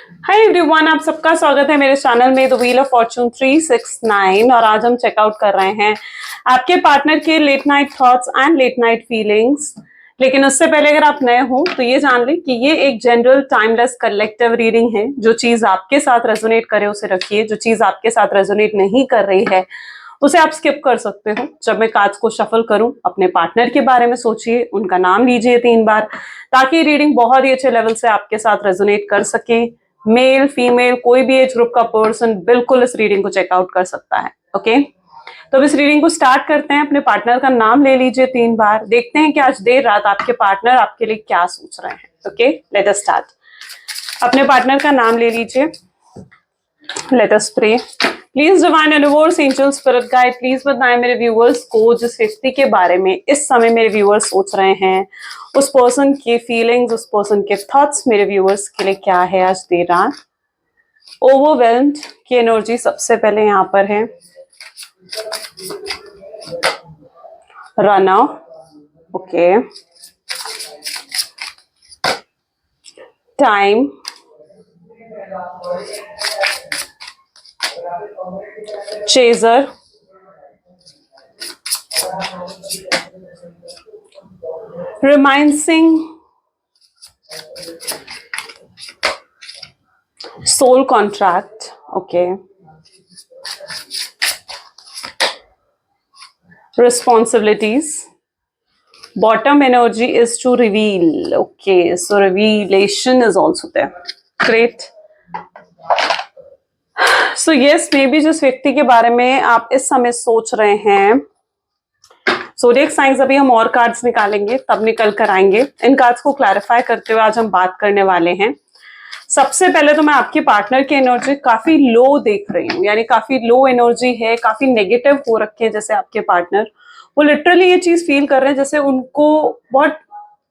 Hi everyone, आप सबका स्वागत है मेरे चैनल में द व्हील ऑफ फॉर्चून 369। और आज हम चेकआउट कर रहे हैं आपके पार्टनर के late night thoughts and late night feelings. लेकिन उससे पहले अगर आप नए हो तो ये जान लें कि ये एक जनरल टाइमलेस कलेक्टिव रीडिंग है। जो चीज आपके साथ रेजोनेट करे उसे रखिए, जो चीज आपके साथ रेजोनेट नहीं कर रही है उसे आप स्किप कर सकते हो। जब मैं कार्ड्स को शफल करूं, अपने पार्टनर के बारे में सोचिए, उनका नाम लीजिए 3 बार, ताकि रीडिंग बहुत ही अच्छे लेवल से आपके साथ रेजोनेट कर सके। मेल फीमेल कोई भी एज ग्रुप का पर्सन बिल्कुल इस रीडिंग को चेकआउट कर सकता है। ओके, तो अब इस रीडिंग को स्टार्ट करते हैं। अपने पार्टनर का नाम ले लीजिए 3 बार। देखते हैं कि आज देर रात आपके पार्टनर आपके लिए क्या सोच रहे हैं। Okay, let us start. अपने पार्टनर का नाम ले लीजिए। Let us pray. Please divine universe, angel, spirit guide, please बताएं मेरे व्यूअर्स को जिस व्यक्ति के बारे में इस समय मेरे व्यूअर्स सोच रहे हैं, उस पर्सन की फीलिंग्स, उस पर्सन के थॉट्स मेरे व्यूअर्स के लिए क्या है आज देर रात। ओवरवेल्म्ड की एनर्जी सबसे पहले यहाँ पर है। Runner, okay, time, chaser, reminiscing, soul contract, okay, responsibilities. Bottom energy is to reveal. Okay, so revelation is also there. Great. So yes, maybe जिस व्यक्ति के बारे में आप इस समय सोच रहे हैं, ज़ोडिएक साइंस अभी हम और कार्ड्स निकालेंगे तब निकल कर आएंगे। इन कार्ड्स को क्लैरिफाई करते हुए आज हम बात करने वाले हैं। सबसे पहले तो मैं आपके पार्टनर की एनर्जी काफी लो देख रही हूँ, यानी काफी लो एनर्जी है, काफी नेगेटिव हो रखे हैं। जैसे आपके पार्टनर वो लिटरली ये चीज फील कर रहे हैं जैसे उनको बहुत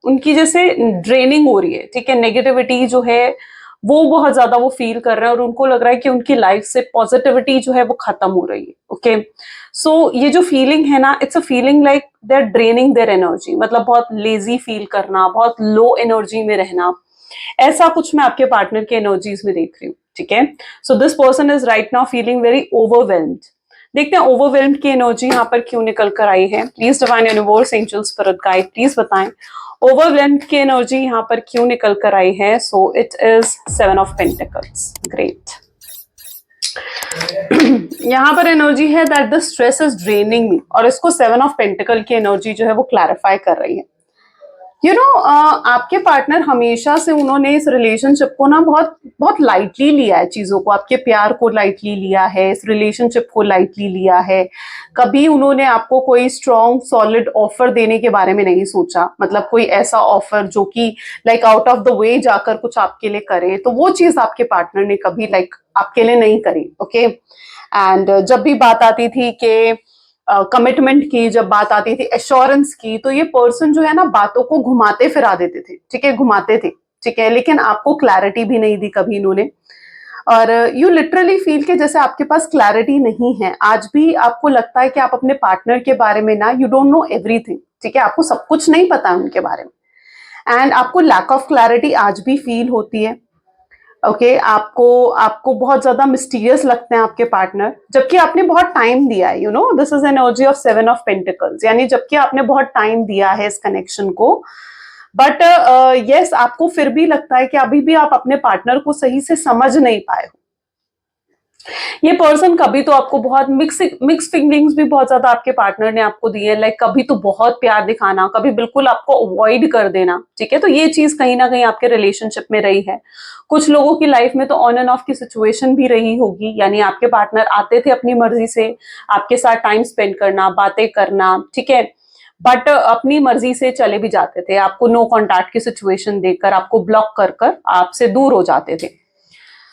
उनकी जैसे ड्रेनिंग हो रही है। ठीक है, नेगेटिविटी जो है वो बहुत ज्यादा वो फील कर रहे हैं और उनको लग रहा है कि उनकी लाइफ से पॉजिटिविटी जो है वो खत्म हो रही है। ओके, सो ये जो फीलिंग है ना, it's a feeling like they are draining their energy, मतलब बहुत लेजी फील करना, बहुत लो एनर्जी में रहना, ऐसा कुछ मैं आपके पार्टनर के एनर्जीज में देख रही हूँ। ठीक है, so this person is right now feeling very overwhelmed. देखते हैं ओवरवेल्म्ड की एनर्जी यहाँ पर क्यों निकल कर आई है। Please divine universe, angel, spirit guide, please बताएं ओवरवेल्म्ड की एनर्जी यहाँ पर क्यों निकल कर आई है। So it is 7 of pentacles. Great. यहाँ पर एनर्जी है that the stress is draining me, और इसको 7 ऑफ पेंटिकल की एनर्जी जो है वो क्लैरिफाई कर रही है। आपके पार्टनर हमेशा से उन्होंने इस रिलेशनशिप को ना बहुत बहुत लाइटली लिया है, चीजों को, आपके प्यार को लाइटली लिया है, इस रिलेशनशिप को लाइटली लिया है। कभी उन्होंने आपको कोई स्ट्रॉन्ग सॉलिड ऑफर देने के बारे में नहीं सोचा, मतलब कोई ऐसा ऑफर जो कि like out of the way जाकर कुछ आपके लिए करे, तो वो चीज आपके पार्टनर ने कभी लाइक आपके लिए नहीं करी। ओके, एंड जब भी बात आती थी कि कमिटमेंट की, जब बात आती थी एश्योरेंस की, तो ये पर्सन जो है ना बातों को घुमाते फिरा देते थे। ठीक है, घुमाते थे। ठीक है, लेकिन आपको क्लैरिटी भी नहीं दी कभी इन्होंने। और यू लिटरली फील के जैसे आपके पास क्लैरिटी नहीं है। आज भी आपको लगता है कि आप अपने पार्टनर के बारे में ना यू डोंट नो एवरीथिंग। ठीक है, आपको सब कुछ नहीं पता है उनके बारे में, एंड आपको लैक ऑफ क्लैरिटी आज भी फील होती है। ओके, आपको बहुत ज्यादा मिस्टीरियस लगते हैं आपके पार्टनर, जबकि आपने बहुत टाइम दिया है। This is energy of 7 of pentacles, यानी जबकि आपने बहुत टाइम दिया है इस कनेक्शन को, बट यस आपको फिर भी लगता है कि अभी भी आप अपने पार्टनर को सही से समझ नहीं पाए हो। ये पर्सन कभी तो आपको बहुत मिक्स फीलिंग्स भी बहुत ज्यादा आपके पार्टनर ने आपको दी है, लाइक कभी तो बहुत प्यार दिखाना, कभी बिल्कुल आपको अवॉइड कर देना। ठीक है, तो ये चीज कहीं ना कहीं आपके रिलेशनशिप में रही है। कुछ लोगों की लाइफ में तो ऑन एंड ऑफ की सिचुएशन भी रही होगी, यानी आपके पार्टनर आते थे अपनी मर्जी से आपके साथ टाइम स्पेंड करना, बातें करना, ठीक है, बट अपनी मर्जी से चले भी जाते थे, आपको नो कॉन्टैक्ट की सिचुएशन देकर, आपको ब्लॉक कर कर आपसे दूर हो जाते थे।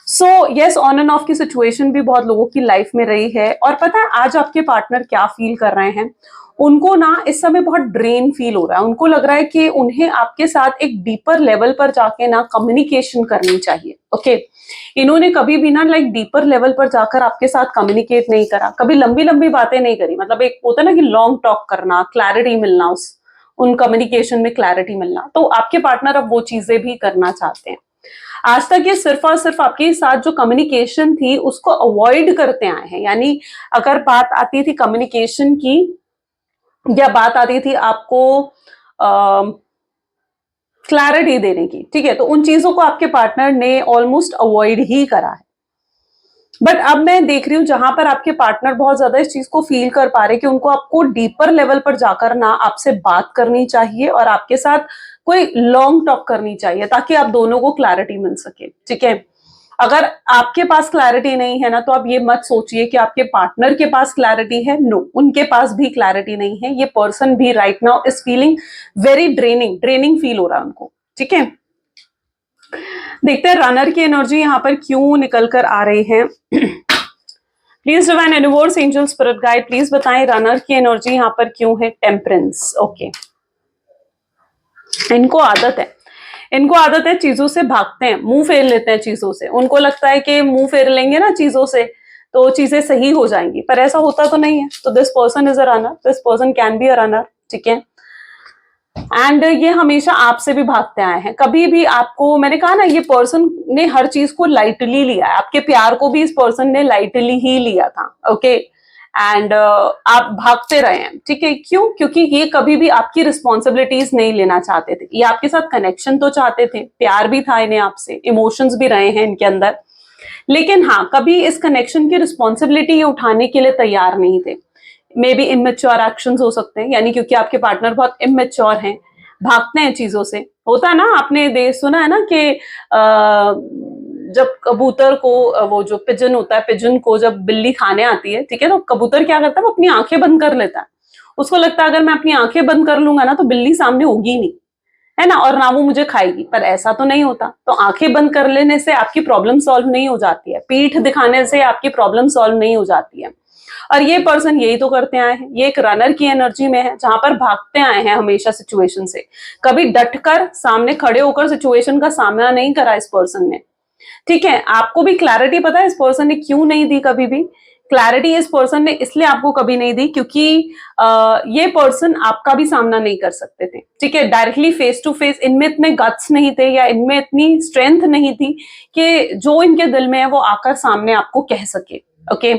So yes, on end of की सिचुएशन भी बहुत लोगों की लाइफ में रही है। और पता है आज आपके पार्टनर क्या फील कर रहे हैं, उनको ना इस समय बहुत ड्रेन फील हो रहा है। उनको लग रहा है कि उन्हें आपके साथ एक डीपर लेवल पर जाके ना कम्युनिकेशन करनी चाहिए। ओके, इन्होंने कभी भी ना लाइक डीपर लेवल पर जाकर आपके साथ कम्युनिकेट नहीं करा, कभी लंबी लंबी बातें नहीं करी, मतलब एक होता है ना कि लॉन्ग टॉक करना, क्लैरिटी मिलना, उन कम्युनिकेशन में क्लैरिटी मिलना, तो आपके पार्टनर अब वो चीजें भी करना चाहते हैं। आज तक ये सिर्फ और सिर्फ आपके साथ जो कम्युनिकेशन थी उसको अवॉइड करते आए हैं। यानी अगर बात आती थी कम्युनिकेशन की या बात आती थी आपको क्लैरिटी देने की, ठीक है, तो उन चीजों को आपके पार्टनर ने ऑलमोस्ट अवॉइड ही करा है। बट अब मैं देख रही हूं जहां पर आपके पार्टनर बहुत ज्यादा इस चीज को फील कर पा रहे कि उनको आपको डीपर लेवल पर जाकर ना आपसे बात करनी चाहिए और आपके साथ कोई लॉन्ग टॉक करनी चाहिए ताकि आप दोनों को क्लैरिटी मिल सके, ठीक है। अगर आपके पास क्लैरिटी नहीं है ना, तो आप ये मत सोचिए कि आपके पार्टनर के पास क्लैरिटी है। नो, उनके पास भी क्लैरिटी नहीं है। ये पर्सन भी right now is feeling very draining feel हो रहा है उनको, ठीक है। देखते हैं रनर की एनर्जी यहां पर क्यों निकल कर आ रही है। Please divine universe angel spirit guide please बताएं रनर की एनर्जी यहां पर क्यों है। Temperance, okay. इनको आदत है चीजों से भागते हैं, मुंह फेर लेते हैं चीजों से। उनको लगता है कि मुंह फेर लेंगे ना चीजों से तो चीजें सही हो जाएंगी, पर ऐसा होता तो नहीं है। तो this person is a runner, this person can be a runner, ठीक है। एंड ये हमेशा आपसे भी भागते आए हैं। कभी भी आपको, मैंने कहा ना, ये पर्सन ने हर चीज को लाइटली लिया है। आपके प्यार को भी इस पर्सन ने लाइटली ही लिया था, ओके। एंड आप भागते रहे हैं, ठीक है। क्यों? क्योंकि ये कभी भी आपकी रिस्पॉन्सिबिलिटीज नहीं लेना चाहते थे। ये आपके साथ कनेक्शन तो चाहते थे, प्यार भी था इन्हें आपसे, इमोशंस भी रहे हैं इनके अंदर, लेकिन हाँ, कभी इस कनेक्शन की रिस्पॉन्सिबिलिटी ये उठाने के लिए तैयार नहीं थे। मे बी इमेच्योर एक्शंस हो सकते हैं, यानी क्योंकि आपके पार्टनर बहुत इमेच्योर हैं, भागते हैं चीजों से। होता है ना, आपने सुना है ना कि जब कबूतर को वो जो पिजन होता है, पिजन को जब बिल्ली खाने आती है, ठीक है, तो कबूतर क्या करता है, वो अपनी आंखें बंद कर लेता है। उसको लगता है अगर मैं अपनी आंखें बंद कर लूंगा ना तो बिल्ली सामने होगी नहीं, है ना, और ना वो मुझे खाएगी। पर ऐसा तो नहीं होता। तो आंखें बंद कर लेने से आपकी प्रॉब्लम सॉल्व नहीं हो जाती है, पीठ दिखाने से आपकी प्रॉब्लम सॉल्व नहीं हो जाती है। और ये पर्सन यही तो करते आए हैं। ये एक रनर की एनर्जी में है, जहां पर भागते आए हैं हमेशा सिचुएशन से। कभी डटकर सामने खड़े होकर सिचुएशन का सामना नहीं करा इस पर्सन ने, ठीक है। आपको भी क्लैरिटी पता है इस पर्सन ने क्यों नहीं दी। कभी भी क्लैरिटी इस पर्सन ने इसलिए आपको कभी नहीं दी क्योंकि ये पर्सन आपका भी सामना नहीं कर सकते थे, ठीक है, डायरेक्टली फेस टू फेस। इनमें इतने गट्स नहीं थे या इनमें इतनी स्ट्रेंथ नहीं थी कि जो इनके दिल में है वो आकर सामने आपको कह सके, ओके।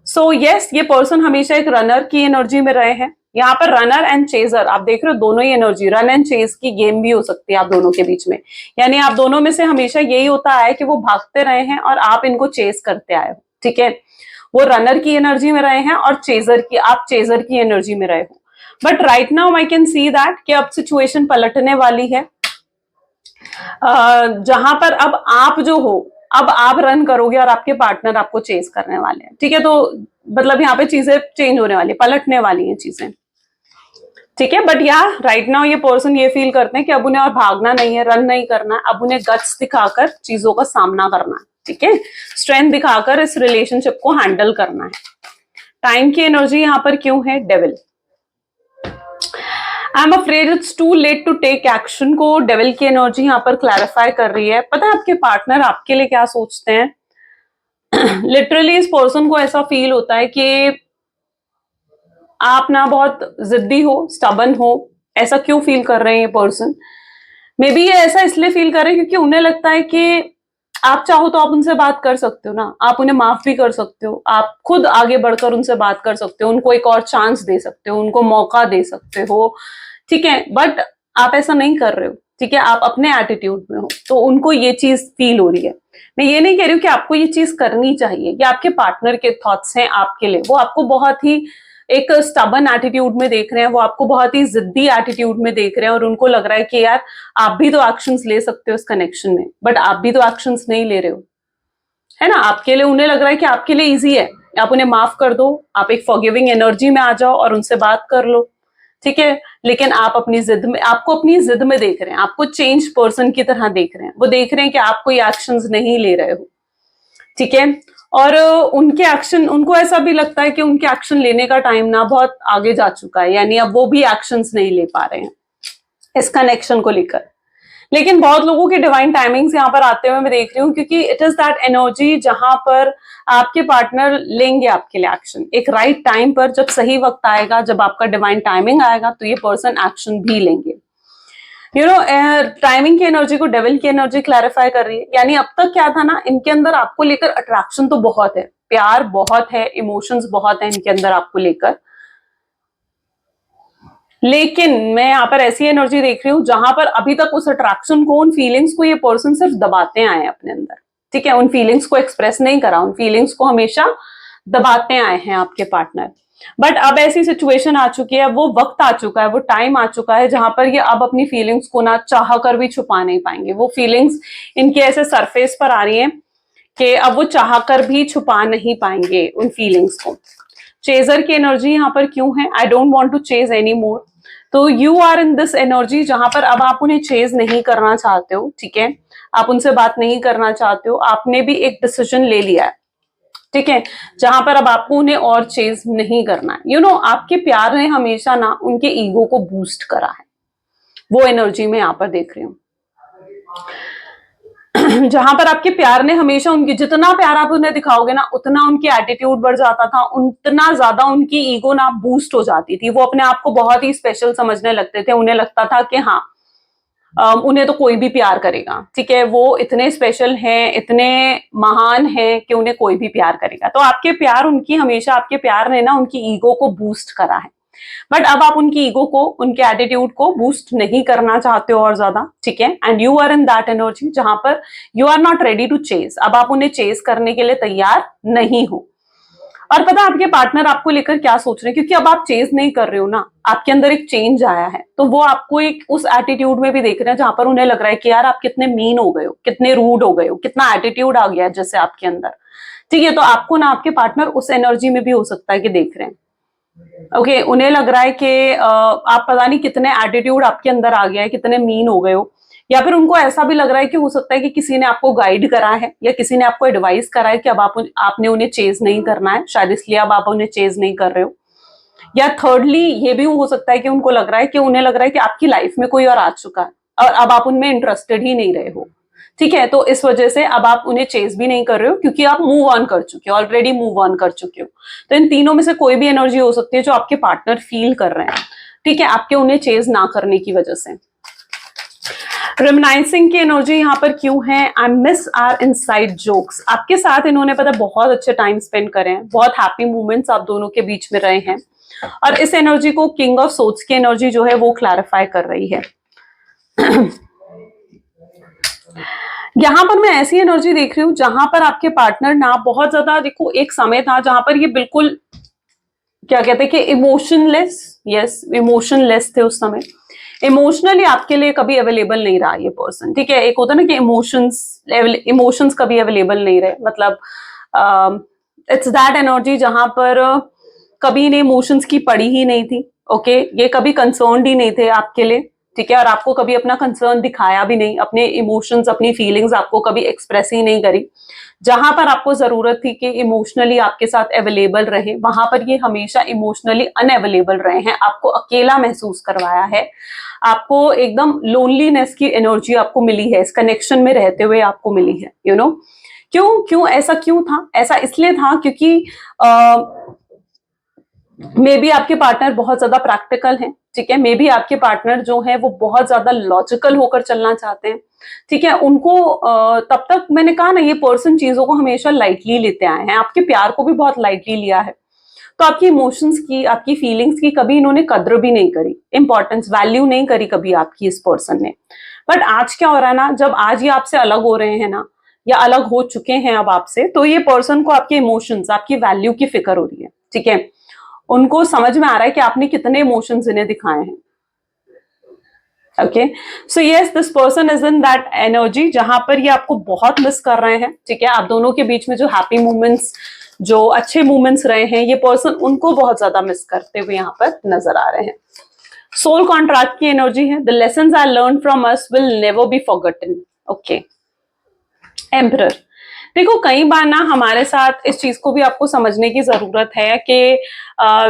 सो यस, ये पर्सन हमेशा एक रनर की एनर्जी में रहे हैं। यहाँ पर रनर एंड चेजर आप देख रहे हो, दोनों ही एनर्जी, रन एंड चेज की गेम भी हो सकती है आप दोनों के बीच में। यानी आप दोनों में से हमेशा यही होता है कि वो भागते रहे हैं और आप इनको चेज करते आए हो, ठीक है। वो रनर की एनर्जी में रहे हैं और आप चेजर की एनर्जी में रहे हो। But right now I can see that कि अब सिचुएशन पलटने वाली है, जहां पर अब आप जो हो, अब आप रन करोगे और आपके पार्टनर आपको चेस करने वाले हैं, ठीक है। तो मतलब यहाँ पे चीजें चेंज होने वाली, पलटने वाली हैं चीजें, ठीक है। बट या राइट नाउ ये पर्सन ये फील करते हैं कि अब उन्हें और भागना नहीं है, रन नहीं करना है, अब उन्हें गट्स दिखाकर चीजों का सामना करना है, ठीक है। स्ट्रेंथ दिखाकर इस रिलेशनशिप को हैंडल करना है। टाइम की एनर्जी यहाँ पर क्यों है। Devil, I am afraid it's too late to take action को डेविल की एनर्जी यहाँ पर क्लैरिफाई कर रही है। पता है आपके पार्टनर आपके लिए क्या सोचते हैं। लिटरली इस पर्सन को ऐसा फील होता है कि आप ना बहुत जिद्दी हो, स्टबन हो। ऐसा क्यों फील कर रहे हैं ये पर्सन। मे बी ये ऐसा इसलिए फील कर रहे हैं क्योंकि उन्हें लगता है कि आप चाहो तो आप उनसे बात कर सकते हो ना, आप उन्हें माफ भी कर सकते हो, आप खुद आगे बढ़कर उनसे बात कर सकते हो, उनको एक और चांस दे सकते हो, उनको मौका दे सकते हो, ठीक है। बट आप ऐसा नहीं कर रहे हो, ठीक है, आप अपने एटीट्यूड में हो, तो उनको ये चीज फील हो रही है। मैं ये नहीं कह रही हूँ कि आपको ये चीज करनी चाहिए, ये आपके पार्टनर के थॉट्स हैं आपके लिए। वो आपको बहुत ही एक स्टबन एटीट्यूड में देख रहे हैं, वो आपको बहुत ही जिद्दी एटीट्यूड में देख रहे हैं और उनको लग रहा है कि यार आप भी तो एक्शंस ले सकते हो इस कनेक्शन में, बट आप भी तो एक्शंस नहीं ले रहे हो, है ना। आपके लिए, उन्हें लग रहा है कि आपके लिए इजी है, आप उन्हें माफ कर दो, आप एक फॉरगिविंग एनर्जी में आ जाओ और उनसे बात कर लो, ठीक है। लेकिन आप अपनी जिद में, आपको अपनी जिद में देख रहे हैं, आपको चेंज पर्सन की तरह देख रहे हैं। वो देख रहे हैं कि आप कोई एक्शंस नहीं ले रहे हो, ठीक है। और उनके एक्शन, उनको ऐसा भी लगता है कि उनके एक्शन लेने का टाइम ना बहुत आगे जा चुका है, यानी अब वो भी एक्शंस नहीं ले पा रहे हैं इस कनेक्शन को लेकर। लेकिन बहुत लोगों की डिवाइन टाइमिंग्स यहाँ पर आते हुए मैं देख रही हूँ, क्योंकि इट इज दैट एनर्जी जहां पर आपके पार्टनर लेंगे आपके लिए एक्शन एक राइट टाइम पर। जब सही वक्त आएगा, जब आपका डिवाइन टाइमिंग आएगा, तो ये पर्सन एक्शन भी लेंगे। टाइमिंग की एनर्जी को डेविल की एनर्जी क्लैरिफाई कर रही है। यानी अब तक क्या था ना, इनके अंदर आपको लेकर अट्रैक्शन तो बहुत है, प्यार बहुत है, इमोशंस बहुत है इनके अंदर आपको लेकर, लेकिन मैं यहाँ पर ऐसी एनर्जी देख रही हूँ जहां पर अभी तक उस अट्रैक्शन को, उन फीलिंग्स को ये पर्सन सिर्फ दबाते आए हैं अपने अंदर। ठीक है, उन फीलिंग्स को एक्सप्रेस नहीं करा, उन फीलिंग्स को हमेशा दबाते आए हैं आपके पार्टनर। बट अब ऐसी सिचुएशन आ चुकी है, वो वक्त आ चुका है, वो टाइम आ चुका है जहां पर ये अब अपनी फीलिंग्स को ना चाह कर भी छुपा नहीं पाएंगे। वो फीलिंग्स इनके ऐसे सरफेस पर आ रही हैं कि अब वो चाह कर भी छुपा नहीं पाएंगे उन फीलिंग्स को। चेजर की एनर्जी यहाँ पर क्यों है? I don't want to chase any more. तो you are in this energy जहां पर अब आप उन्हें चेज नहीं करना चाहते हो। ठीक है, आप उनसे बात नहीं करना चाहते हो, आपने भी एक डिसीजन ले लिया है। ठीक है, जहां पर अब आपको उन्हें और चेज नहीं करना है। आपके प्यार ने हमेशा ना उनके ईगो को बूस्ट करा है, वो एनर्जी में यहाँ पर देख रही हूँ। जहां पर आपके प्यार ने हमेशा उनकी, जितना प्यार आप उन्हें दिखाओगे ना, उतना उनकी एटीट्यूड बढ़ जाता था, उतना ज्यादा उनकी ईगो ना बूस्ट हो जाती थी। वो अपने आप को बहुत ही स्पेशल समझने लगते थे। उन्हें लगता था कि हाँ, उन्हें तो कोई भी प्यार करेगा। ठीक है, वो इतने स्पेशल हैं, इतने महान हैं कि उन्हें कोई भी प्यार करेगा। तो आपके प्यार, उनकी हमेशा आपके प्यार ने ना उनकी ईगो को बूस्ट करा है। बट अब आप उनकी ईगो को, उनके एटीट्यूड को बूस्ट नहीं करना चाहते हो और ज्यादा। ठीक है, and you are in that energy जहां पर you are not ready to chase. अब आप उन्हें चेज करने के लिए तैयार नहीं हो। और पता है आपके पार्टनर आपको लेकर क्या सोच रहे हैं? क्योंकि अब आप चेज नहीं कर रहे हो ना, आपके अंदर एक चेंज आया है, तो वो आपको एक उस एटीट्यूड में भी देख रहे हैं जहां पर उन्हें लग रहा है कि यार आप कितने मीन हो गए हो, कितने रूड हो गए हो, कितना एटीट्यूड आ गया है जैसे आपके अंदर। ठीक है, तो आपको ना आपके पार्टनर उस एनर्जी में भी हो सकता है कि देख रहे हैं। ओके, उन्हें लग रहा है कि आप पता नहीं कितने एटीट्यूड आपके अंदर आ गया है, कितने मीन हो गए हो। या फिर उनको ऐसा भी लग रहा है कि हो सकता है कि किसी ने आपको गाइड करा है या किसी ने आपको एडवाइस करा है कि अब आपने उन्हें चेज नहीं करना है, शायद इसलिए अब आप उन्हें चेज नहीं कर रहे हो। या थर्डली ये भी हो सकता है कि उनको लग रहा है कि उन्हें लग रहा है कि आपकी लाइफ में कोई और आ चुका है और अब आप उनमें इंटरेस्टेड ही नहीं रहे हो। ठीक है, तो इस वजह से अब आप उन्हें चेज भी नहीं कर रहे हो क्योंकि आप मूव ऑन कर चुके हो, ऑलरेडी मूव ऑन कर चुके हो। तो इन तीनों में से कोई भी एनर्जी हो सकती है जो आपके पार्टनर फील कर रहे हैं। ठीक है, आपके उन्हें चेज ना करने की वजह से। रिमनाइसिंग की एनर्जी यहाँ पर क्यों है? I miss our inside jokes. आपके साथ इन्होंने पता बहुत अच्छे टाइम स्पेंड करे हैं, बहुत हैप्पी मोमेंट्स आप दोनों के बीच में रहे हैं। और इस एनर्जी को किंग ऑफ सोर्ड्स की एनर्जी जो है वो क्लैरिफाई कर रही है। यहां पर मैं ऐसी एनर्जी देख रही हूं जहां पर आपके पार्टनर ना बहुत ज्यादा, देखो एक समय था जहां पर ये बिल्कुल क्या कहते हैं कि इमोशनलेस, यस इमोशनलेस थे उस समय। इमोशनली आपके लिए कभी अवेलेबल नहीं रहा ये पर्सन। ठीक है, एक होता है ना कि इमोशंस कभी अवेलेबल नहीं रहे, मतलब इट्स दैट एनर्जी जहां पर कभी इन्हें इमोशंस की पड़ी ही नहीं थी। ओके, ये कभी कंसर्न्ड ही नहीं थे आपके लिए। ठीक है, और आपको कभी अपना कंसर्न दिखाया भी नहीं, अपने इमोशंस, अपनी फीलिंग्स आपको कभी एक्सप्रेस ही नहीं करी। जहां पर आपको जरूरत थी कि इमोशनली आपके साथ अवेलेबल रहे, वहां पर ये हमेशा इमोशनली अनअवेलेबल रहे हैं, आपको अकेला महसूस करवाया है, आपको एकदम लोनलीनेस की एनर्जी आपको मिली है, इस कनेक्शन में रहते हुए आपको मिली है। क्यों क्यों ऐसा क्यों था? ऐसा इसलिए था क्योंकि मे बी आपके पार्टनर बहुत ज्यादा प्रैक्टिकल हैं। ठीक है, मे बी आपके पार्टनर जो है वो बहुत ज्यादा लॉजिकल होकर चलना चाहते हैं। ठीक है, उनको तब तक मैंने कहा ना, ये पर्सन चीजों को हमेशा लाइटली लेते आए हैं, आपके प्यार को भी बहुत लाइटली लिया है। तो आपकी इमोशंस की, आपकी फीलिंग्स की कभी इन्होंने कद्र भी नहीं करी, इंपॉर्टेंस, वैल्यू नहीं करी कभी आपकी इस पर्सन ने। बट आज क्या हो रहा है ना, जब आज ये आपसे अलग हो रहे हैं ना, या अलग हो चुके हैं अब आपसे, तो ये पर्सन को आपके इमोशंस, आपकी वैल्यू की फिक्र हो रही है। ठीक है, उनको समझ में आ रहा है कि आपने कितने इमोशंस इन्हें दिखाए हैं। Okay, so yes, this person is in that energy जहां पर ये आपको बहुत मिस कर रहे हैं। ठीक है, आप दोनों के बीच में जो हैप्पी मोमेंट्स, जो अच्छे मोमेंट्स रहे हैं, ये पर्सन उनको बहुत ज्यादा मिस करते हुए यहाँ पर नजर आ रहे हैं। सोल कॉन्ट्रैक्ट की एनर्जी है, the lessons I learn from us will never be forgotten. Okay, emperor. देखो कई बार ना हमारे साथ इस चीज को भी आपको समझने की जरूरत है कि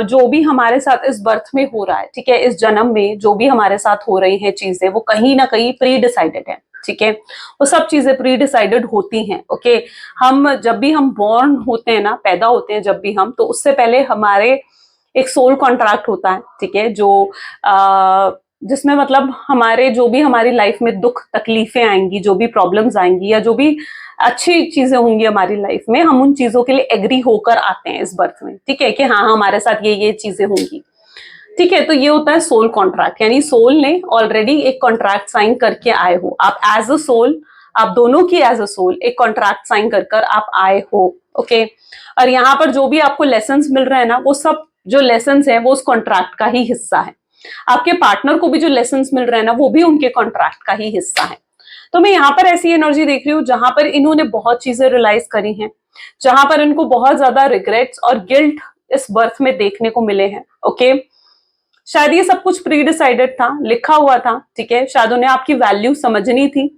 जो भी हमारे साथ इस बर्थ में हो रहा है, ठीक है, इस जन्म में जो भी हमारे साथ हो रही हैं चीजें, वो कहीं ना कहीं प्री डिसाइडेड है। ठीक है, वो सब चीजें प्री डिसाइडेड होती हैं। ओके, हम जब भी हम बॉर्न होते हैं ना, पैदा होते हैं जब भी हम, तो उससे पहले हमारे एक सोल कॉन्ट्रैक्ट होता है। ठीक है, जो जिसमें मतलब हमारे जो भी हमारी लाइफ में दुख तकलीफें आएंगी, जो भी प्रॉब्लम्स आएंगी या जो भी अच्छी चीजें होंगी हमारी लाइफ में, हम उन चीजों के लिए एग्री होकर आते हैं इस बर्थ में, ठीक है, कि हाँ हमारे साथ ये चीजें होंगी, ठीक है। तो ये होता है सोल कॉन्ट्रैक्ट, यानी सोल ने ऑलरेडी एक कॉन्ट्रैक्ट साइन करके आए हो आप एज अ सोल, आप दोनों की एज अ सोल एक कॉन्ट्रैक्ट साइन कर कर आप आए हो, ओके। और यहाँ पर जो भी आपको लेसन्स मिल रहे हैं ना, वो सब जो लेसन्स हैं वो उस कॉन्ट्रैक्ट का ही हिस्सा है। आपके पार्टनर को भी जो लेसन्स मिल रहे हैं ना, वो भी उनके कॉन्ट्रैक्ट का ही हिस्सा है। तो मैं यहाँ पर ऐसी एनर्जी देख रही हूँ जहां पर इन्होंने बहुत चीजें रियलाइज करी हैं, जहां पर इनको बहुत ज्यादा रिग्रेट्स और गिल्ट इस बर्थ में देखने को मिले हैं, ओके। शायद ये सब कुछ प्री डिसाइडेड था, लिखा हुआ था, ठीक है। शायद उन्हें आपकी वैल्यू समझनी थी,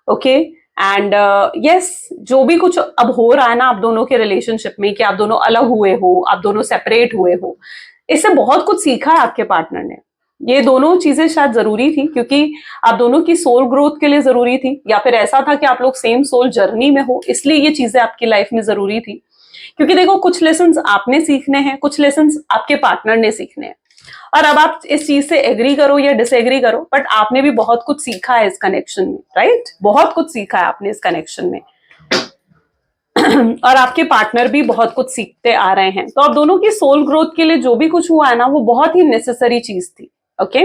ओके। एंड यस, जो भी कुछ अब हो रहा है ना आप दोनों के रिलेशनशिप में, कि आप दोनों अलग हुए हो, आप दोनों सेपरेट हुए हो, इससे बहुत कुछ सीखा है आपके पार्टनर ने। ये दोनों चीजें शायद जरूरी थी, क्योंकि आप दोनों की सोल ग्रोथ के लिए जरूरी थी, या फिर ऐसा था कि आप लोग सेम सोल जर्नी में हो, इसलिए ये चीजें आपकी लाइफ में जरूरी थी। क्योंकि देखो, कुछ लेसन्स आपने सीखने हैं, कुछ लेसन्स आपके पार्टनर ने सीखने हैं। और अब आप इस चीज से एग्री करो या डिसएग्री करो, बट आपने भी बहुत कुछ सीखा है इस कनेक्शन में, राइट? बहुत कुछ सीखा है आपने इस कनेक्शन में। और आपके पार्टनर भी बहुत कुछ सीखते आ रहे हैं। तो अब दोनों की सोल ग्रोथ के लिए जो भी कुछ हुआ है ना, वो बहुत ही नेसेसरी चीज थी, okay.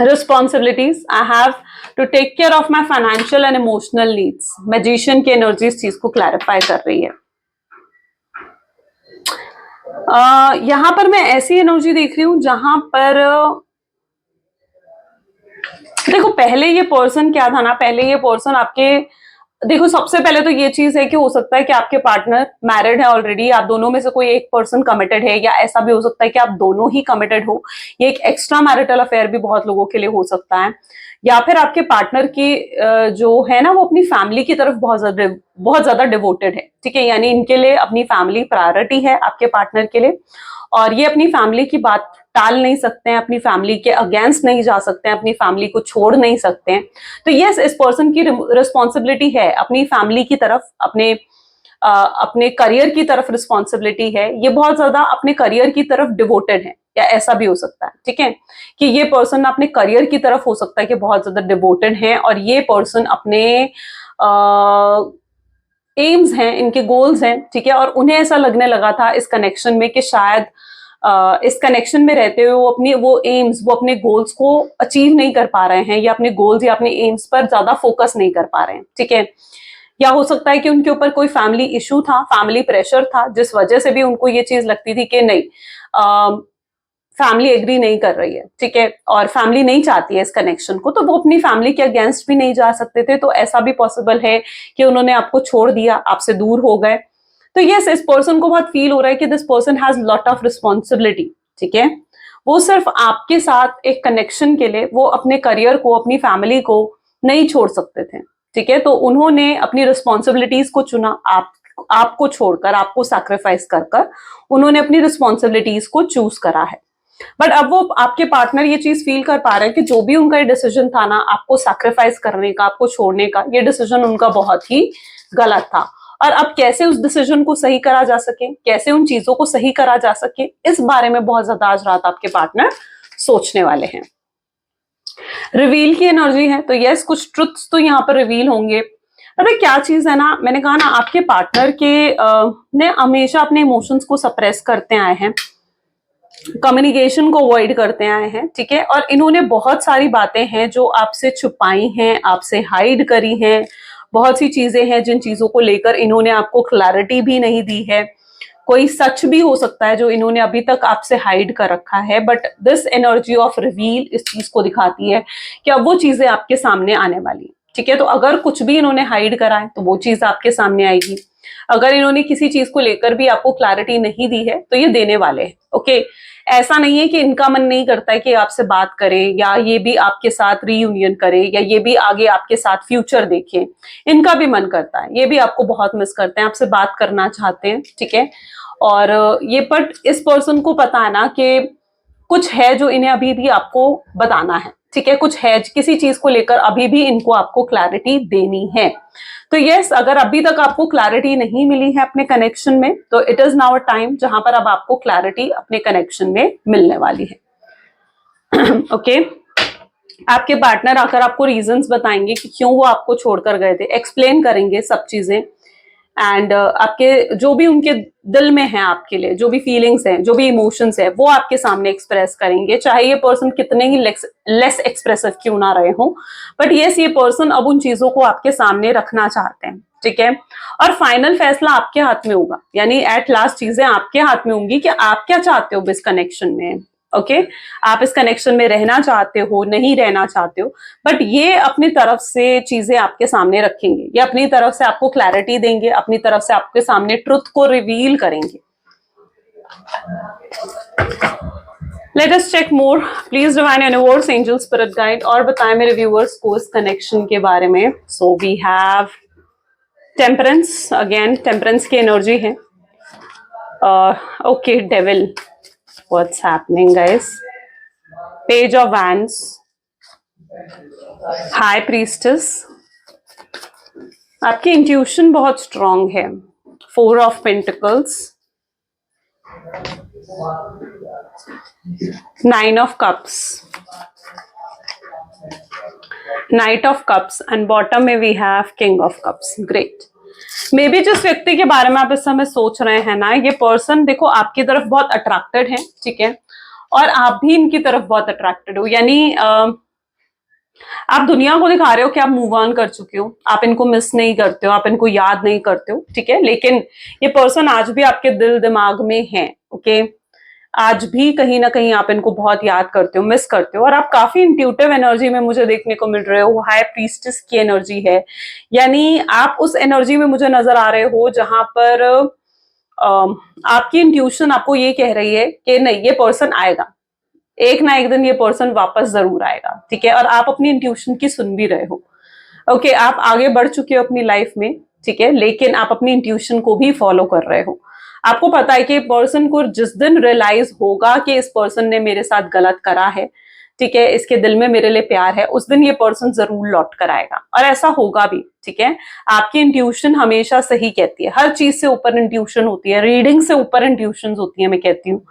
Responsibilities, I have to take care of my financial and emotional needs. Magician की एनर्जी इस चीज को क्लैरिफाई कर रही है। यहां पर मैं ऐसी एनर्जी देख रही हूं जहां पर देखो, पहले ये पर्सन क्या था ना, पहले ये पर्सन आपके, देखो सबसे पहले तो ये चीज है कि हो सकता है कि आपके पार्टनर मैरिड है ऑलरेडी, आप दोनों में से कोई एक पर्सन कमिटेड है, या ऐसा भी हो सकता है कि आप दोनों ही कमिटेड हो। ये एक एक्स्ट्रा मैरिटल अफेयर भी बहुत लोगों के लिए हो सकता है। या फिर आपके पार्टनर की जो है ना, वो अपनी फैमिली की तरफ बहुत ज्यादा डिवोटेड है, ठीक है। यानी इनके लिए अपनी फैमिली प्रायोरिटी है आपके पार्टनर के लिए, और ये अपनी फैमिली की बात टाल नहीं सकते हैं, अपनी फैमिली के अगेंस्ट नहीं जा सकते हैं, अपनी फैमिली को छोड़ नहीं सकते हैं। तो यस, इस पर्सन की रिस्पॉन्सिबिलिटी है अपनी फैमिली की तरफ, अपने करियर की तरफ रिस्पॉन्सिबिलिटी है। ये बहुत ज्यादा अपने करियर की तरफ डिवोटेड है, या ऐसा भी हो सकता है, ठीक है, कि ये पर्सन अपने करियर की तरफ हो सकता है कि बहुत ज्यादा डिवोटेड है, और ये पर्सन अपने एम्स हैं, इनके गोल्स हैं, ठीक है। और उन्हें ऐसा लगने लगा था इस कनेक्शन में कि शायद इस कनेक्शन में रहते हुए वो अपनी वो एम्स, वो अपने गोल्स को अचीव नहीं कर पा रहे हैं, या अपने गोल्स या अपने एम्स पर ज्यादा फोकस नहीं कर पा रहे हैं, ठीक है। या हो सकता है कि उनके ऊपर कोई फैमिली इशू था, फैमिली प्रेशर था, जिस वजह से भी उनको ये चीज लगती थी कि नहीं, फैमिली एग्री नहीं कर रही है, ठीक है, और फैमिली नहीं चाहती है इस कनेक्शन को, तो वो अपनी फैमिली के अगेंस्ट भी नहीं जा सकते थे। तो ऐसा भी पॉसिबल है कि उन्होंने आपको छोड़ दिया, आपसे दूर हो गए। तो यस, इस पर्सन को बहुत फील हो रहा है कि this person has lot of responsibility, ठीक है। वो सिर्फ आपके साथ एक कनेक्शन के लिए वो अपने करियर को, अपनी फैमिली को नहीं छोड़ सकते थे, ठीक है। तो उन्होंने अपनी रिस्पॉन्सिबिलिटीज को चुना, आपको छोड़कर, आपको सैक्रिफाइस कर कर उन्होंने अपनी रिस्पॉन्सिबिलिटीज को चूज करा है। बट अब वो आपके पार्टनर ये चीज फील कर पा रहे हैं कि जो भी उनका ये डिसीजन था ना, आपको सैक्रिफाइस करने का, आपको छोड़ने का, ये डिसीजन उनका बहुत ही गलत था। और अब कैसे उस डिसीजन को सही करा जा सके, कैसे उन चीजों को सही करा जा सके, इस बारे में बहुत ज्यादा आज रात आपके पार्टनर सोचने वाले हैं। रिवील की एनर्जी है, तो यस, कुछ ट्रुथ्स तो यहाँ पर रिवील होंगे। अरे क्या चीज है ना, मैंने कहा ना, आपके पार्टनर के ने हमेशा अपने इमोशंस को सप्रेस करते आए हैं, कम्युनिकेशन को अवॉइड करते आए हैं, ठीक है। और इन्होंने बहुत सारी बातें हैं जो आपसे छुपाई हैं, आपसे हाइड करी हैं। बहुत सी चीजें हैं जिन चीजों को लेकर इन्होंने आपको क्लैरिटी भी नहीं दी है। कोई सच भी हो सकता है जो इन्होंने अभी तक आपसे हाइड कर रखा है, but this energy of reveal इस चीज को दिखाती है कि अब वो चीजें आपके सामने आने वाली, ठीक है। तो अगर कुछ भी इन्होंने हाइड करा है तो वो चीज आपके सामने आएगी। अगर इन्होंने किसी चीज को लेकर भी आपको क्लैरिटी नहीं दी है तो ये देने वाले हैं, ओके। ऐसा नहीं है कि इनका मन नहीं करता है कि आपसे बात करें, या ये भी आपके साथ रीयूनियन करे, या ये भी आगे आपके साथ फ्यूचर देखें। इनका भी मन करता है, ये भी आपको बहुत मिस करते हैं, आपसे बात करना चाहते हैं, ठीक है। और ये बट इस पर्सन को पता है ना कि कुछ है जो इन्हें अभी भी आपको बताना है, ठीक है। कुछ है, किसी चीज को लेकर अभी भी इनको आपको क्लैरिटी देनी है। तो यस, अगर अभी तक आपको क्लैरिटी नहीं मिली है अपने कनेक्शन में, तो it is now a time जहां पर अब आपको क्लैरिटी अपने कनेक्शन में मिलने वाली है। ओके आपके पार्टनर आकर आपको रीजंस बताएंगे कि क्यों वो आपको छोड़कर गए थे, एक्सप्लेन करेंगे सब चीजें। एंड आपके जो भी उनके दिल में है आपके लिए, जो भी फीलिंग्स हैं, जो भी इमोशंस है, वो आपके सामने एक्सप्रेस करेंगे, चाहे ये पर्सन कितने ही लेस एक्सप्रेसिव क्यों ना रहे हो। बट यस, ये पर्सन अब उन चीजों को आपके सामने रखना चाहते हैं, ठीक है। और फाइनल फैसला आपके हाथ में होगा, यानी एट लास्ट चीजें आपके हाथ में होंगी कि आप क्या चाहते हो इस कनेक्शन में। ओके आप इस कनेक्शन में रहना चाहते हो, नहीं रहना चाहते हो, बट ये अपनी तरफ से चीजें आपके सामने रखेंगे, ये अपनी तरफ से आपको क्लैरिटी देंगे, अपनी तरफ से आपके सामने ट्रुथ को रिवील करेंगे। Let us check more, please divine universe, angel, spirit guide, और बताएं मेरे व्यूअर्स को इस कनेक्शन के बारे में। So we have temperance, again temperance की एनर्जी है। Okay devil, what's happening guys? Page of wands, high priestess, आपकी इंट्यूशन बहुत स्ट्रांग है। 4 of pentacles, 9 of cups, knight of cups, and bottom में we have king of cups. Great. Maybe जिस व्यक्ति के बारे में आप इस समय सोच रहे हैं ना, ये पर्सन देखो आपकी तरफ बहुत अट्रैक्टेड है, ठीक है, और आप भी इनकी तरफ बहुत अट्रैक्टेड हो। यानी आप दुनिया को दिखा रहे हो कि आप मूव ऑन कर चुके हो, आप इनको मिस नहीं करते हो, आप इनको याद नहीं करते हो, ठीक है, लेकिन ये पर्सन आज भी आपके दिल दिमाग में है। ओके आज भी कहीं ना कहीं आप इनको बहुत याद करते हो, मिस करते हो, और आप काफी इंट्यूटिव एनर्जी में मुझे देखने को मिल रहे हो। हाई प्रीस्टेस की एनर्जी है, यानी आप उस एनर्जी में मुझे नजर आ रहे हो जहां पर आपकी इंट्यूशन आपको ये कह रही है कि नहीं, ये पर्सन आएगा, एक ना एक दिन ये पर्सन वापस जरूर आएगा, ठीक है, और आप अपनी इंट्यूशन की सुन भी रहे हो। ओके आप आगे बढ़ चुके हो अपनी लाइफ में, ठीक है, लेकिन आप अपनी इंट्यूशन को भी फॉलो कर रहे हो। आपको पता है कि पर्सन को जिस दिन रियलाइज होगा कि इस पर्सन ने मेरे साथ गलत करा है, ठीक है, इसके दिल में मेरे लिए प्यार है, उस दिन ये पर्सन जरूर लौट कर आएगा, और ऐसा होगा भी, ठीक है। आपकी इंट्यूशन हमेशा सही कहती है, हर चीज से ऊपर इंट्यूशन होती है, रीडिंग से ऊपर इंट्यूशन होती है, मैं कहती हूँ,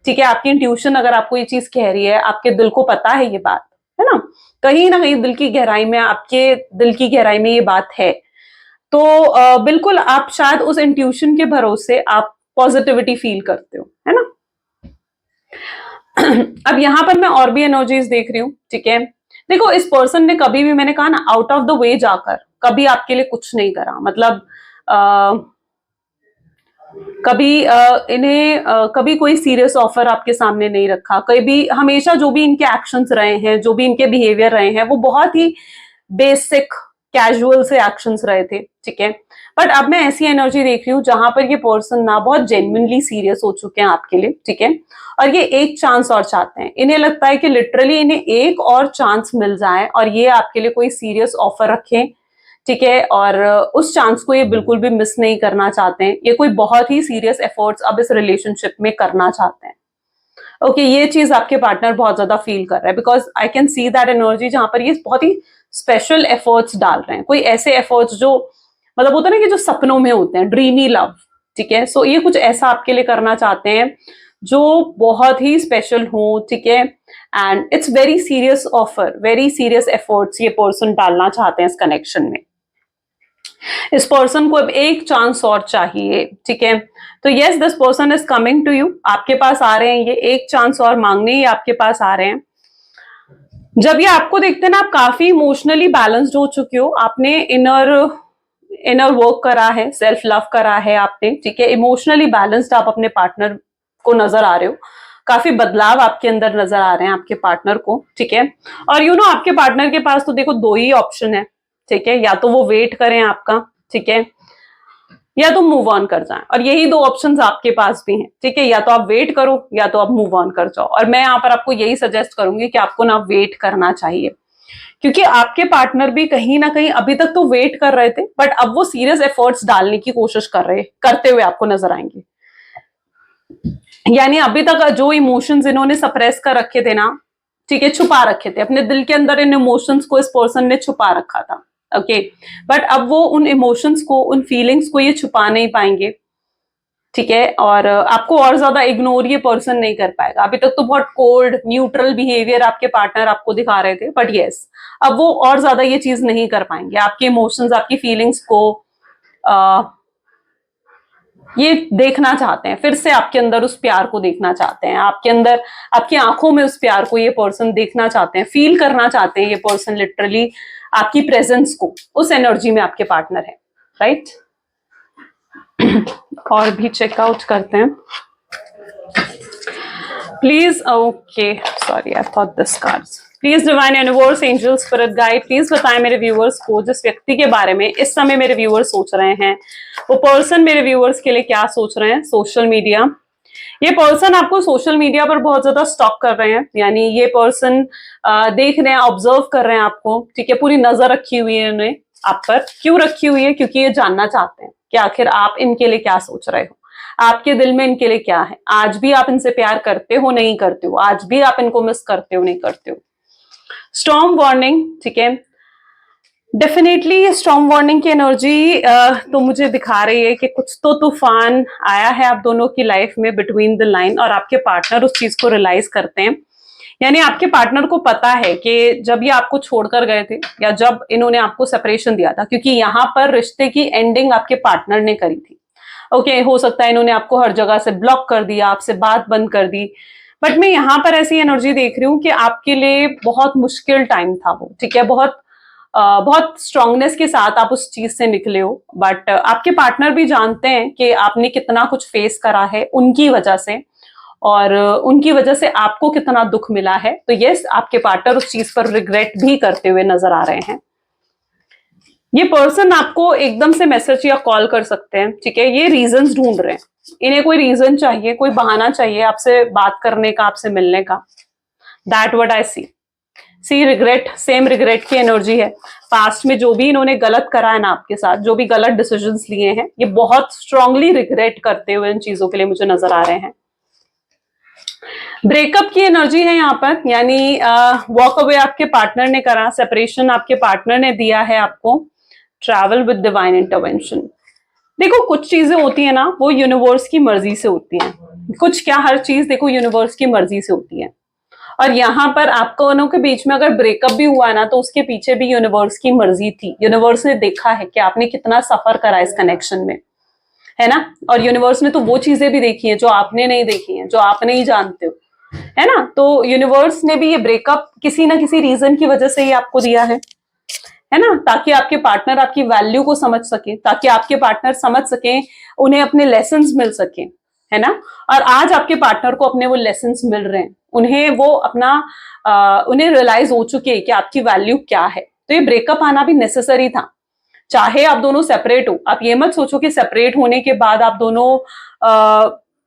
ठीक है। आपकी इंट्यूशन अगर आपको ये चीज कह रही है, आपके दिल को पता है ये बात, है ना कहीं दिल की गहराई में, आपके दिल की गहराई में ये बात है, तो बिल्कुल आप शायद उस इंट्यूशन के भरोसे आप पॉजिटिविटी फील करते हो, है ना। अब यहां पर मैं और भी एनर्जीज देख रही हूं, ठीक है। देखो इस पर्सन ने कभी भी, मैंने कहा ना, आउट ऑफ द वे जाकर कभी आपके लिए कुछ नहीं करा, मतलब कभी इन्हें कभी कोई सीरियस ऑफर आपके सामने नहीं रखा, कभी, हमेशा जो भी इनके एक्शंस रहे हैं, जो भी इनके बिहेवियर रहे हैं, वो बहुत ही बेसिक कैजुअल से एक्शंस रहे थे, ठीक है। बट अब मैं ऐसी एनर्जी देख रही हूँ जहां पर ये पर्सन ना बहुत जेन्युइनली सीरियस हो चुके हैं आपके लिए, ठीक है, और ये एक चांस और चाहते हैं। इन्हें लगता है कि लिटरली इन्हें एक और चांस मिल जाए और ये आपके लिए कोई सीरियस ऑफर रखें, ठीक है, और उस चांस को ये बिल्कुल भी मिस नहीं करना चाहते हैं। ये कोई बहुत ही सीरियस एफर्ट्स अब इस रिलेशनशिप में करना चाहते हैं। ओके ये चीज आपके पार्टनर बहुत ज्यादा फील कर रहा है, because I can see that energy जहां पर ये बहुत ही स्पेशल एफर्ट्स डाल रहे हैं, कोई ऐसे एफर्ट्स जो मतलब होता है ना कि जो सपनों में होते हैं, ड्रीमी लव, ठीक है। सो ये कुछ ऐसा आपके लिए करना चाहते हैं जो बहुत ही स्पेशल हो, ठीक है, and it's very serious offer, very serious efforts ये पर्सन डालना चाहते हैं इस कनेक्शन में। इस पर्सन को अब एक चांस और चाहिए, ठीक है। तो yes this person is coming to you, आपके पास आ रहे हैं, ये एक चांस और मांगने ही आपके पास आ रहे हैं। जब ये आपको देखते हैं ना, आप काफी इमोशनली बैलेंस्ड हो चुके हो, आपने इनर वर्क करा है, सेल्फ लव करा है आपने, ठीक है, इमोशनली बैलेंस्ड आप अपने पार्टनर को नजर आ रहे हो, काफी बदलाव आपके अंदर नजर आ रहे हैं आपके पार्टनर को, ठीक है। और यू नो आपके पार्टनर के पास तो देखो 2 ही ऑप्शन है, ठीक है, या तो वो वेट करें आपका, ठीक है, या तो मूव ऑन कर जाएं, और यही 2 ऑप्शंस आपके पास भी हैं, ठीक है, या तो आप वेट करो या तो आप मूव ऑन कर जाओ। और मैं यहाँ पर आपको यही सजेस्ट करूंगी कि आपको ना वेट करना चाहिए, क्योंकि आपके पार्टनर भी कहीं ना कहीं अभी तक तो वेट कर रहे थे, बट अब वो सीरियस एफर्ट्स डालने की कोशिश करते हुए आपको नजर आएंगे। यानी अभी तक जो इमोशंस इन्होंने सप्रेस कर रखे थे ना, ठीक है, छुपा रखे थे अपने दिल के अंदर, इन इमोशंस को इस पर्सन ने छुपा रखा था, ओके, बट अब वो उन इमोशंस को, उन फीलिंग्स को ये छुपा नहीं पाएंगे, ठीक है, और आपको और ज्यादा इग्नोर ये पर्सन नहीं कर पाएगा। अभी तक तो बहुत कोल्ड न्यूट्रल बिहेवियर आपके पार्टनर आपको दिखा रहे थे, बट यस अब वो और ज्यादा ये चीज नहीं कर पाएंगे। आपके इमोशंस, आपकी फीलिंग्स को ये देखना चाहते हैं, फिर से आपके अंदर उस प्यार को देखना चाहते हैं, आपके अंदर, आपकी आंखों में उस प्यार को ये पर्सन देखना चाहते हैं, फील करना चाहते हैं ये पर्सन लिटरली आपकी प्रेजेंस को। उस एनर्जी में आपके पार्टनर है, राइट। और भी चेकआउट करते हैं please. Okay, sorry I thought this cards. Please divine universe, angel, spirit guide, please बताएं मेरे व्यूअर्स को जिस व्यक्ति के बारे में इस समय मेरे व्यूअर्स सोच रहे हैं, वो पर्सन मेरे व्यूअर्स के लिए क्या सोच रहे हैं। सोशल मीडिया, ये पर्सन आपको सोशल मीडिया पर बहुत ज्यादा स्टॉक कर रहे हैं, यानी ये पर्सन देख रहे हैं, ऑब्जर्व कर रहे हैं आपको, ठीक है, पूरी नजर रखी हुई है उन्हें आप पर। क्यों रखी हुई है? क्योंकि ये जानना चाहते हैं कि आखिर आप इनके लिए क्या सोच रहे हो, आपके दिल में इनके लिए क्या है। आज भी आप इनसे प्यार करते हो, नहीं करते हो, आज भी आप इनको मिस करते हो, नहीं करते हो। स्टॉर्म वार्निंग, ठीक है, डेफिनेटली ये स्टॉर्म वार्निंग की एनर्जी तो मुझे दिखा रही है कि कुछ तो तूफान आया है आप दोनों की लाइफ में बिटवीन द लाइन, और आपके पार्टनर उस चीज को रियलाइज करते हैं। यानी आपके पार्टनर को पता है कि जब ये आपको छोड़कर गए थे या जब इन्होंने आपको सेपरेशन दिया था, क्योंकि यहाँ पर रिश्ते की एंडिंग आपके पार्टनर ने करी थी। ओके, हो सकता है इन्होंने आपको हर जगह से ब्लॉक कर दिया, आपसे बात बंद कर दी, बट मैं यहाँ पर ऐसी एनर्जी देख रही हूँ कि आपके लिए बहुत मुश्किल टाइम था वो, ठीक है, बहुत स्ट्रांगनेस के साथ आप उस चीज से निकले हो। बट आपके पार्टनर भी जानते हैं कि आपने कितना कुछ फेस करा है उनकी वजह से, और उनकी वजह से आपको कितना दुख मिला है। तो यस, आपके पार्टनर उस चीज पर रिग्रेट भी करते हुए नजर आ रहे हैं। ये पर्सन आपको एकदम से मैसेज या कॉल कर सकते हैं, ठीक है, ये रीजंस ढूंढ रहे हैं, इन्हें कोई रीजन चाहिए, कोई बहाना चाहिए आपसे बात करने का, आपसे मिलने का। That what I see regret, same regret की एनर्जी है। पास्ट में जो भी इन्होंने गलत करा है ना आपके साथ, जो भी गलत डिसीजंस लिए हैं, ये बहुत स्ट्रांगली रिग्रेट करते हुए इन चीजों के लिए मुझे नजर आ रहे हैं। ब्रेकअप की एनर्जी है यहाँ पर, यानी वॉक अवे आपके पार्टनर ने करा, सेपरेशन आपके पार्टनर ने दिया है आपको, ट्रैवल विद डिवाइन इंटरवेंशन। देखो, कुछ चीजें होती है ना, वो यूनिवर्स की मर्जी से होती हैं, कुछ क्या, हर चीज देखो यूनिवर्स की मर्जी से होती है। और यहाँ पर आप दोनों के बीच में अगर ब्रेकअप भी हुआ ना, तो उसके पीछे भी यूनिवर्स की मर्जी थी। यूनिवर्स ने देखा है कि आपने कितना सफर करा इस कनेक्शन में, है ना, और यूनिवर्स ने तो वो चीजें भी देखी हैं जो आपने नहीं देखी हैं, जो आप नहीं जानते हो, है ना। तो यूनिवर्स ने भी ये ब्रेकअप किसी ना किसी रीजन की वजह से ही आपको दिया है ना, ताकि आपके पार्टनर आपकी वैल्यू को समझ सके, ताकि आपके पार्टनर समझ सके, उन्हें अपने लेसन्स मिल सके, है ना। और आज आपके पार्टनर को अपने वो लेसन्स मिल रहे हैं, उन्हें वो अपना उन्हें रियलाइज हो चुके हैं कि आपकी वैल्यू क्या है। तो ये ब्रेकअप आना भी नेसेसरी था। चाहे आप दोनों सेपरेट हो, आप ये मत सोचो कि सेपरेट होने के बाद आप दोनों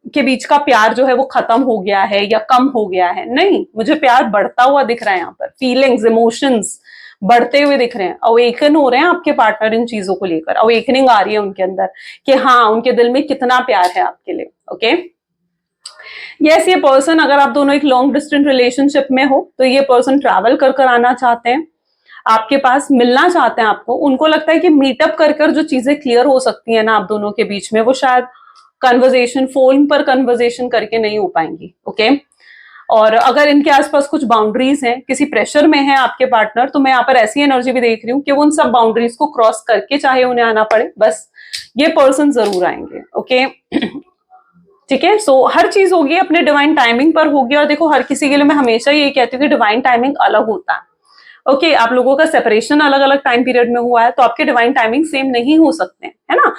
के बीच का प्यार जो है वो खत्म हो गया है या कम हो गया है। नहीं, मुझे प्यार बढ़ता हुआ दिख रहा है यहाँ पर, फीलिंग्स, इमोशंस बढ़ते हुए दिख रहे हैं, अवेकन हो रहे हैं आपके पार्टनर इन चीजों को लेकर, अवेकनिंग आ रही है उनके अंदर कि हाँ, उनके दिल में कितना प्यार है आपके लिए। ओके, यस, ये पर्सन, अगर आप दोनों एक लॉन्ग डिस्टेंस रिलेशनशिप में हो, तो ये पर्सन ट्रैवल कर कर आना चाहते हैं, आपके पास मिलना चाहते हैं आपको। उनको लगता है कि मीटअप कर कर जो चीजें क्लियर हो सकती है ना आप दोनों के बीच में, वो शायद कन्वर्जेशन, फोन पर कन्वर्जेशन करके नहीं हो पाएंगी। ओके, और अगर इनके आसपास कुछ बाउंड्रीज हैं, किसी प्रेशर में है आपके पार्टनर, तो मैं यहाँ पर ऐसी एनर्जी भी देख रही हूँ कि वो उन सब बाउंड्रीज को क्रॉस करके, चाहे उन्हें आना पड़े, बस ये पर्सन जरूर आएंगे। ओके, ठीक है। सो हर चीज होगी अपने डिवाइन टाइमिंग पर होगी। और देखो, हर किसी के लिए मैं हमेशा ये कहती हूँ कि डिवाइन टाइमिंग अलग होता है। ओके, आप लोगों का सेपरेशन अलग अलग टाइम पीरियड में हुआ है, तो आपके डिवाइन टाइमिंग सेम नहीं हो सकते हैं, है ना।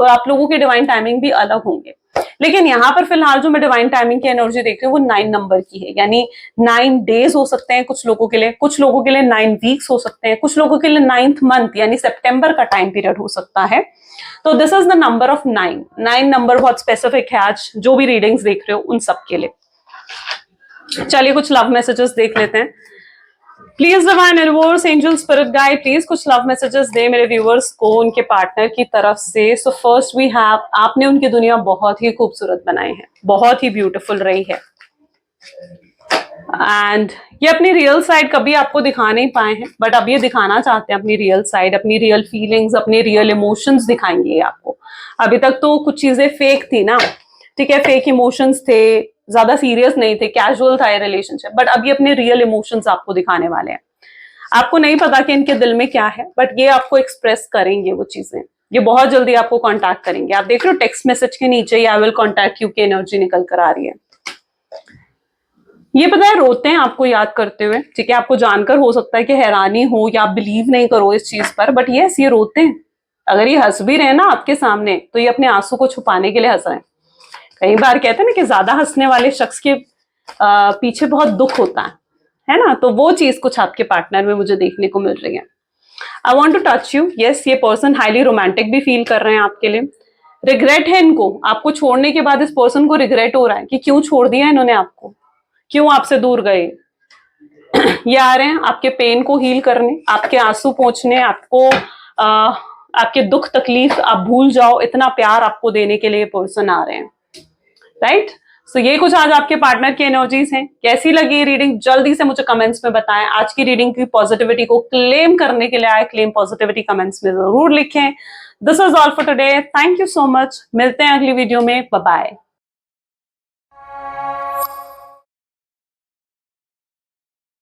आप लोगों के डिवाइन टाइमिंग भी अलग होंगे। लेकिन यहाँ पर फिलहाल जो मैं डिवाइन टाइमिंग की एनर्जी देख रही हूँ वो 9 नंबर की है, यानी 9 डेज हो सकते हैं कुछ लोगों के लिए, कुछ लोगों के लिए 9 वीक्स हो सकते हैं, कुछ लोगों के लिए 9th मंथ यानी सितंबर का टाइम पीरियड हो सकता है। तो this is the number of 9। 9 number बहुत स्पेसिफिक है आज जो भी रीडिंग्स देख रहे हो उन सब के लिए। चलिए कुछ लव मैसेजेस देख लेते हैं। Please divine universe, angel, spirit guide, please कुछ लव मैसेजेस दे मेरे व्यूअर्स को उनके पार्टनर की तरफ से। सो फर्स्ट वी हैव, आपने उनकी दुनिया बहुत ही खूबसूरत बनाई है, बहुत ही ब्यूटीफुल रही है। एंड ये अपनी रियल साइड कभी आपको दिखा नहीं पाए हैं, बट अब ये दिखाना चाहते हैं अपनी रियल साइड, अपनी रियल फीलिंग्स, अपने रियल इमोशंस दिखाएंगे ये आपको। अभी तक तो कुछ चीजें फेक थी ना, ठीक है, फेक इमोशंस थे, ज्यादा सीरियस नहीं थे, कैजुअल था ये रिलेशनशिप, बट अब ये अपने रियल इमोशंस आपको दिखाने वाले हैं। आपको नहीं पता कि इनके दिल में क्या है, बट ये आपको एक्सप्रेस करेंगे वो चीजें। ये बहुत जल्दी आपको कांटेक्ट करेंगे। आप देख रहे हो टेक्स्ट मैसेज के नीचे ही आई विल कांटेक्ट यू की एनर्जी निकल कर आ रही है। ये पता है रोते हैं आपको याद करते हुए, ठीक है, आपको जानकर हो सकता है कि हैरानी हो या आप बिलीव नहीं करो इस चीज पर, बट यस ये रोते हैं। अगर ये हंस भी रहे हैं ना आपके सामने, तो ये अपने आंसू को छुपाने के लिए हंस रहे हैं। कई बार कहते हैं ना कि ज्यादा हंसने वाले शख्स के पीछे बहुत दुख होता है ना, तो वो चीज कुछ आपके पार्टनर में मुझे देखने को मिल रही है। I want to touch you, yes ये पर्सन हाईली रोमांटिक भी फील कर रहे हैं आपके लिए। रिग्रेट है इनको, आपको छोड़ने के बाद इस पर्सन को रिग्रेट हो रहा है कि क्यों छोड़ दिया इन्होंने आपको, क्यों आपसे दूर गए। ये आ रहे हैं आपके पेन को हील करने, आपके आंसू पोंछने, आपको आपके दुख तकलीफ आप भूल जाओ, इतना प्यार आपको देने के लिए पर्सन आ रहे हैं, राइट। सो ये कुछ आज आपके पार्टनर की एनर्जीज हैं। कैसी लगी ये रीडिंग जल्दी से मुझे कमेंट्स में बताएं। आज की रीडिंग की पॉजिटिविटी को क्लेम करने के लिए आए, क्लेम पॉजिटिविटी कमेंट्स में जरूर लिखें। This is all for today, thank you so much, मिलते हैं अगली वीडियो में, बाय बाय।